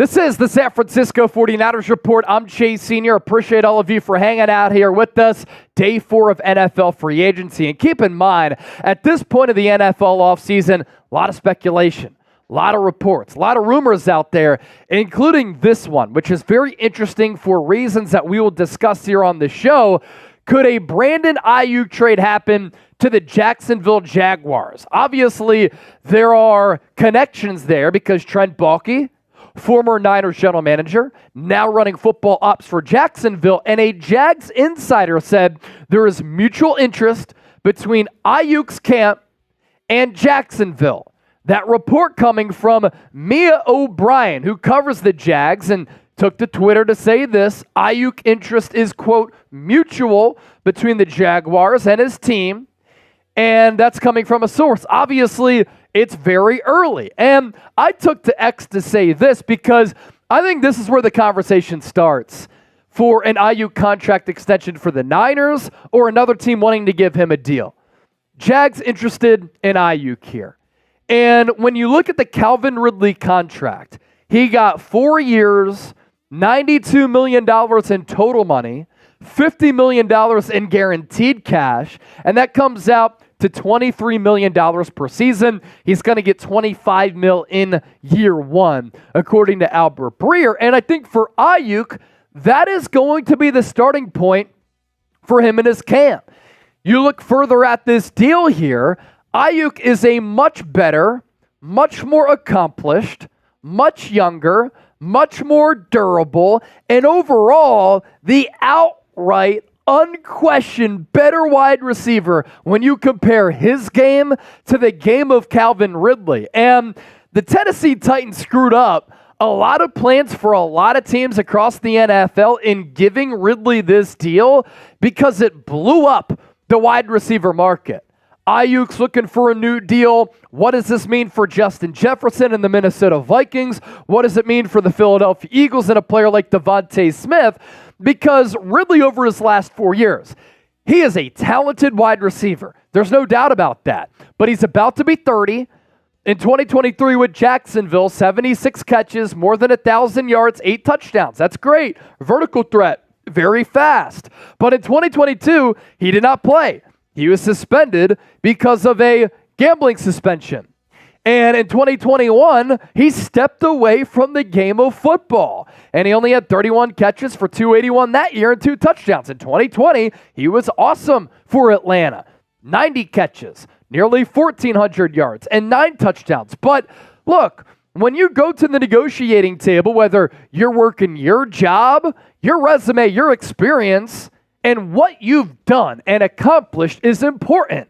This is the San Francisco 49ers Report. I'm Chase Sr. Appreciate all of you for hanging out here with us. Day 4 of NFL free agency. And keep in mind, at this point of the NFL offseason, a lot of speculation, a lot of reports, a lot of rumors out there, including this one, which is very interesting for reasons that we will discuss here on the show. Could a Brandon Aiyuk trade happen to the Jacksonville Jaguars? Obviously, there are connections there because Trent Baalke, former Niners general manager, now running football ops for Jacksonville, and a Jags insider said there is mutual interest between Aiyuk's camp and Jacksonville. That report coming from Mia O'Brien, who covers the Jags, and took to Twitter to say this: Aiyuk interest is, quote, mutual between the Jaguars and his team, and that's coming from a source. Obviously, it's very early. And I took to X to say this because I think this is where the conversation starts for an Aiyuk contract extension for the Niners or another team wanting to give him a deal. Jags interested in Aiyuk here. And when you look at the Calvin Ridley contract, he got 4 years, $92 million in total money, $50 million in guaranteed cash, and that comes out to $23 million per season. He's going to get $25 million in year one, according to Albert Breer. And I think for Aiyuk, that is going to be the starting point for him in his camp. You look further at this deal here, Aiyuk is a much better, much more accomplished, much younger, much more durable, and overall, the outright unquestioned better wide receiver when you compare his game to the game of Calvin Ridley. And the Tennessee Titans screwed up a lot of plans for a lot of teams across the NFL in giving Ridley this deal because it blew up the wide receiver market. Aiyuk's looking for a new deal. What does this mean for Justin Jefferson and the Minnesota Vikings? What does it mean for the Philadelphia Eagles and a player like Devontae Smith? Because Ridley, over his last 4 years, he is a talented wide receiver. There's no doubt about that. But he's about to be 30. In 2023 with Jacksonville, 76 catches, more than 1,000 yards, 8 touchdowns. That's great. Vertical threat, very fast. But in 2022, he did not play. He was suspended because of a gambling suspension. And in 2021, he stepped away from the game of football. And he only had 31 catches for 281 that year and 2 touchdowns. In 2020, he was awesome for Atlanta. 90 catches, nearly 1,400 yards, and 9 touchdowns. But look, when you go to the negotiating table, whether you're working your job, your resume, your experience, and what you've done and accomplished is important.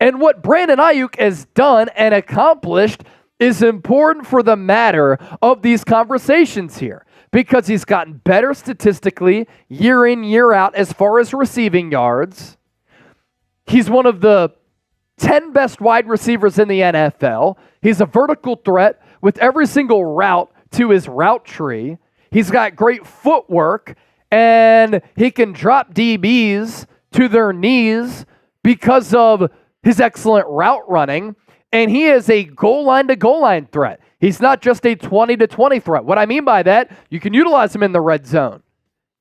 And what Brandon Aiyuk has done and accomplished is important for the matter of these conversations here because he's gotten better statistically year in, year out as far as receiving yards. He's one of the 10 best wide receivers in the NFL. He's a vertical threat with every single route to his route tree. He's got great footwork, and he can drop DBs to their knees because of his excellent route running, and he is a goal line to goal line threat. He's not just a 20 to 20 threat. What I mean by that, you can utilize him in the red zone.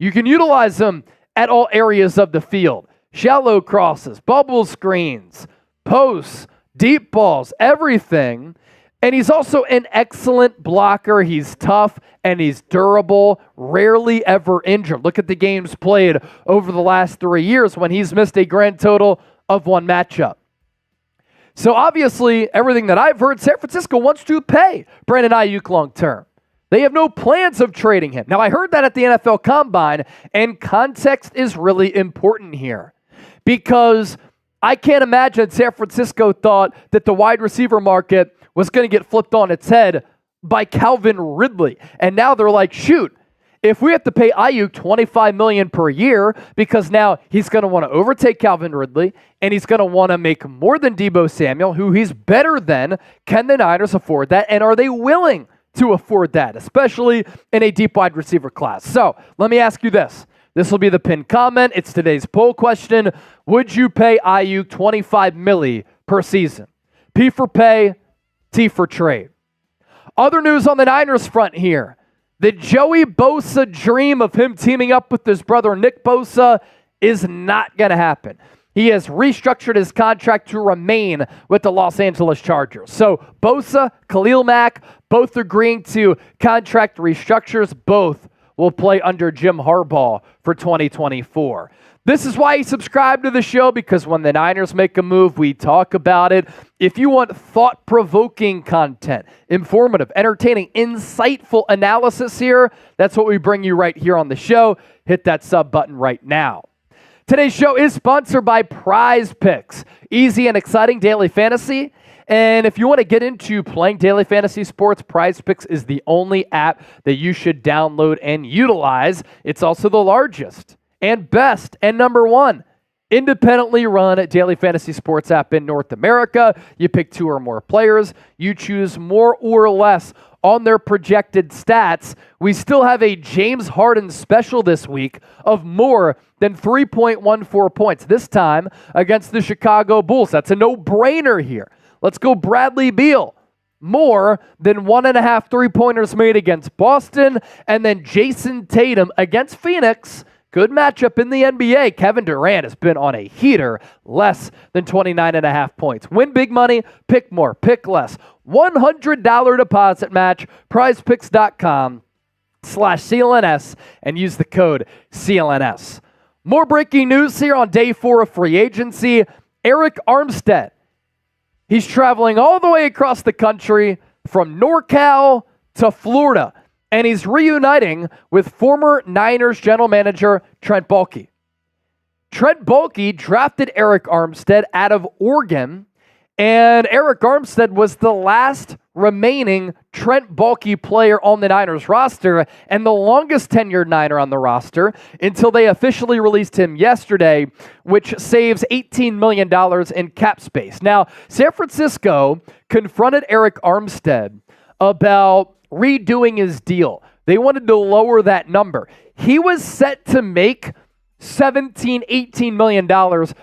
You can utilize him at all areas of the field. Shallow crosses, bubble screens, posts, deep balls, everything. And he's also an excellent blocker. He's tough and he's durable, rarely ever injured. Look at the games played over the last 3 years when he's missed a grand total of 1 matchup. So obviously, everything that I've heard, San Francisco wants to pay Brandon Aiyuk long term. They have no plans of trading him. Now, I heard that at the NFL Combine, and context is really important here because I can't imagine San Francisco thought that the wide receiver market was going to get flipped on its head by Calvin Ridley. And now they're like, shoot, if we have to pay Aiyuk $25 million per year because now he's going to want to overtake Calvin Ridley and he's going to want to make more than Deebo Samuel, who he's better than, can the Niners afford that? And are they willing to afford that, especially in a deep wide receiver class? So let me ask you this. This will be the pinned comment. It's today's poll question. Would you pay Aiyuk $25 million per season? P for pay, T for trade. Other news on the Niners front here. The Joey Bosa dream of him teaming up with his brother Nick Bosa is not going to happen. He has restructured his contract to remain with the Los Angeles Chargers. So Bosa, Khalil Mack, both agreeing to contract restructures. Both will play under Jim Harbaugh for 2024. This is why you subscribe to the show, because when the Niners make a move, we talk about it. If you want thought-provoking content, informative, entertaining, insightful analysis here, that's what we bring you right here on the show. Hit that sub button right now. Today's show is sponsored by Prize Picks, easy and exciting daily fantasy. And if you want to get into playing daily fantasy sports, Prize Picks is the only app that you should download and utilize. It's also the largest and best and number one independently run daily fantasy sports app in North America. You pick 2 or more players. You choose more or less on their projected stats. We still have a James Harden special this week of more than 3.14 points, this time against the Chicago Bulls. That's a no-brainer here. Let's go Bradley Beal. More than 1.5 3-pointers made against Boston. And then Jason Tatum against Phoenix. Good matchup in the NBA. Kevin Durant has been on a heater, less than 29.5 points. Win big money, pick more, pick less. $100 deposit match, prizepicks.com/CLNS, and use the code CLNS. More breaking news here on day 4 of free agency. Arik Armstead. He's traveling all the way across the country from NorCal to Florida. And he's reuniting with former Niners general manager Trent Baalke. Trent Baalke drafted Arik Armstead out of Oregon, and Arik Armstead was the last remaining Trent Baalke player on the Niners roster and the longest tenured Niner on the roster until they officially released him yesterday, which saves $18 million in cap space. Now, San Francisco confronted Arik Armstead about redoing his deal. They wanted to lower that number. He was set to make $17-18 million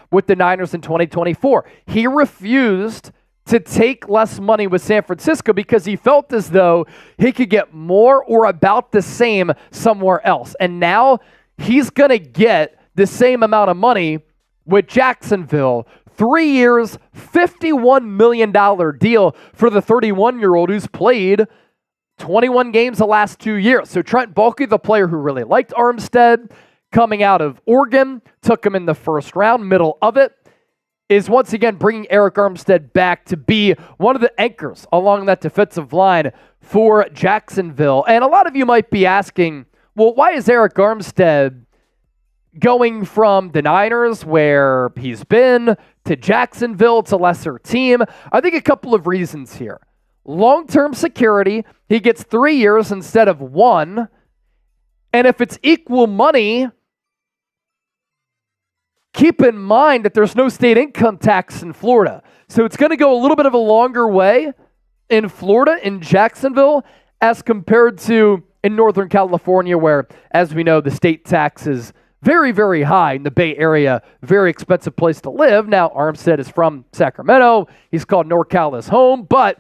with the Niners in 2024. He refused to take less money with San Francisco because he felt as though he could get more or about the same somewhere else. And now he's going to get the same amount of money with Jacksonville. 3 years, $51 million deal for the 31-year-old who's played 21 games the last 2 years. So Trent Baalke, the player who really liked Armstead, coming out of Oregon, took him in the first round, middle of it, is once again bringing Arik Armstead back to be one of the anchors along that defensive line for Jacksonville. And a lot of you might be asking, well, why is Arik Armstead going from the Niners, where he's been, to Jacksonville? It's a lesser team. I think a couple of reasons here. Long-term security, he gets 3 years instead of 1. And if it's equal money, keep in mind that there's no state income tax in Florida. So it's going to go a little bit of a longer way in Florida, in Jacksonville, as compared to in Northern California, where, as we know, the state tax is very, very high. In the Bay Area, very expensive place to live. Now, Armstead is from Sacramento. He's called NorCal his home, but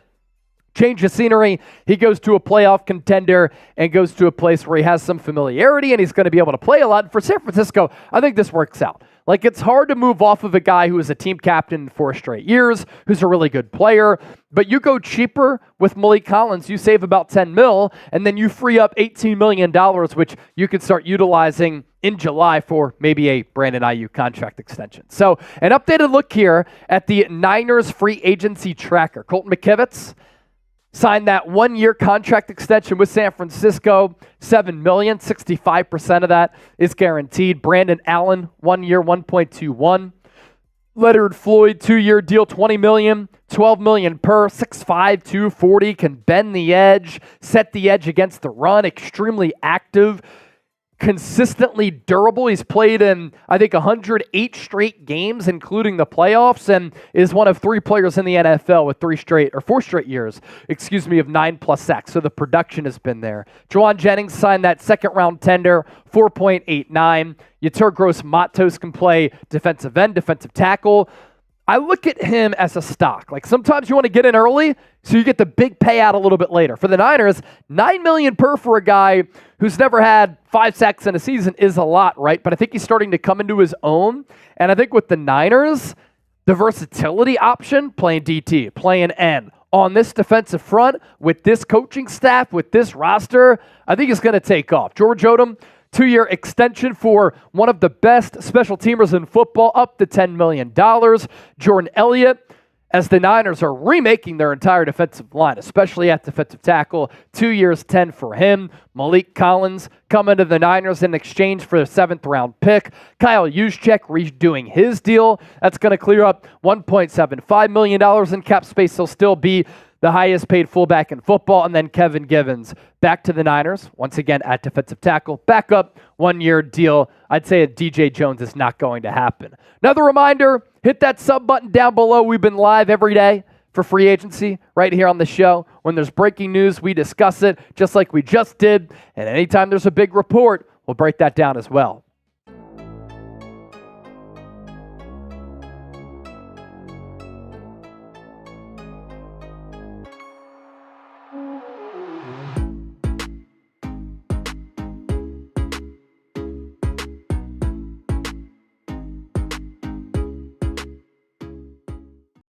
change of scenery, he goes to a playoff contender and goes to a place where he has some familiarity and he's going to be able to play a lot. And for San Francisco, I think this works out. Like, it's hard to move off of a guy who is a team captain in 4 straight years, who's a really good player, but you go cheaper with Malik Collins, you save about $10 million, and then you free up $18 million, which you could start utilizing in July for maybe a Brandon Aiyuk contract extension. So an updated look here at the Niners free agency tracker. Colton McKivitz signed that 1-year contract extension with San Francisco, $7 million, 65% of that is guaranteed. Brandon Allen, 1 year, 1.21. Leonard Floyd, 2-year deal, $20 million, $12 million per, 6'5", 240, can bend the edge, set the edge against the run, extremely active, consistently durable. He's played in, I think, 108 straight games, including the playoffs, and is one of 3 players in the NFL with 4 straight years, of 9+ sacks. So the production has been there. Jauan Jennings signed that second-round tender, 4.89. Yetur Gross-Matos can play defensive end, defensive tackle. I look at him as a stock. Like sometimes you want to get in early so you get the big payout a little bit later. For the Niners, $9 million per for a guy who's never had 5 sacks in a season is a lot, right? But I think he's starting to come into his own. And I think with the Niners, the versatility option, playing DT, playing N, on this defensive front, with this coaching staff, with this roster, I think it's going to take off. George Odom, 2-year extension for one of the best special teamers in football, up to $10 million. Jordan Elliott, as the Niners are remaking their entire defensive line, especially at defensive tackle, 2 years, 10 for him. Malik Collins coming to the Niners in exchange for a 7th-round pick. Kyle Juszczyk redoing his deal. That's going to clear up $1.75 million in cap space. He'll still be the highest paid fullback in football. And then Kevin Givens back to the Niners, once again at defensive tackle. Backup, 1-year deal. I'd say a DJ Jones is not going to happen. Another reminder, hit that sub button down below. We've been live every day for free agency right here on the show. When there's breaking news, we discuss it just like we just did. And anytime there's a big report, we'll break that down as well.